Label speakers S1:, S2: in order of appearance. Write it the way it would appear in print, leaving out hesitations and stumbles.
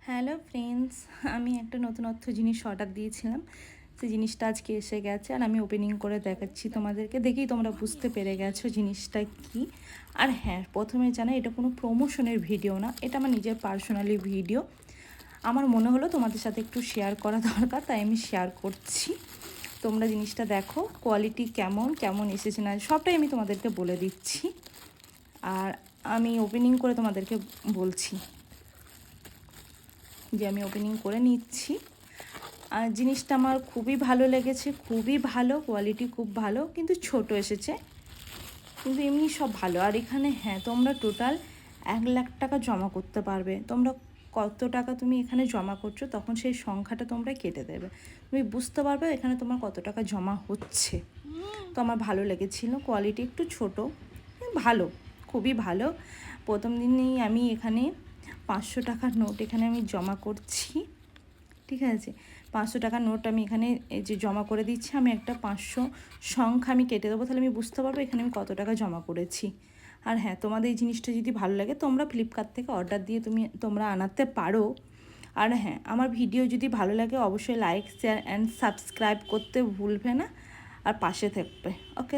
S1: Hello friends, আমি একটা নতুনত্ব জিনিস অর্ডার দিয়েছিলাম। সেই জিনিসটা আজকে এসে গেছে আর আমি ওপেনিং করে দেখাচ্ছি তোমাদেরকে। দেখেই তোমরা বুঝতে পেরে গেছো জিনিসটা কি। আর হ্যাঁ, প্রথমে জানা এটা কোনো প্রমোশনের ভিডিও না, এটা আমার নিজের পার্সোনালি ভিডিও। আমার মনে হলো তোমাদের সাথে একটু শেয়ার করা দরকার, তাই আমি শেয়ার করছি। তোমরা জিনিসটা দেখো, কোয়ালিটি কেমন কেমন এসেছে না সবটাই আমি তোমাদেরকে বলে দিচ্ছি। আর আমি ওপেনিং করে তোমাদেরকে বলছি যে আমি ওপেনিং করে নিচ্ছি। আর জিনিসটা আমার খুবই ভালো লেগেছে, খুবই ভালো, কোয়ালিটি খুব ভালো, কিন্তু ছোট এসেছে, কিন্তু এমনি সব ভালো। আর এখানে হ্যাঁ, তোমরা টোটাল 1,00,000 টাকা জমা করতে পারবে। তোমরা কত টাকা তুমি এখানে জমা করছো তখন সেই সংখ্যাটা তোমরা কেটে দেবে, তুমি বুঝতে পারবে এখানে তোমার কত টাকা জমা হচ্ছে। তো আমার ভালো লেগেছিলো, কোয়ালিটি একটু ছোট, ভালো, খুবই ভালো। প্রথম দিনই আমি এখানে 500 টাকার নোট এখানে আমি জমা করছি, ঠিক আছে। 500 টাকার নোট আমি এখানে এই যে জমা করে দিচ্ছি। আমি একটা 500 সংখ্যা আমি কেটে দেবো, তাহলে আমি বুঝতে পারবো এখানে আমি কত টাকা জমা করেছি। আর হ্যাঁ, তোমাদের এই জিনিসটা যদি ভালো লাগে তোমরা ফ্লিপকার্ট থেকে অর্ডার দিয়ে তোমরা আনাতে পারো। আর হ্যাঁ, আমার ভিডিও যদি ভালো লাগে অবশ্যই লাইক, শেয়ার অ্যান্ড সাবস্ক্রাইব করতে ভুলবে না, আর পাশে থাকবে। ওকে।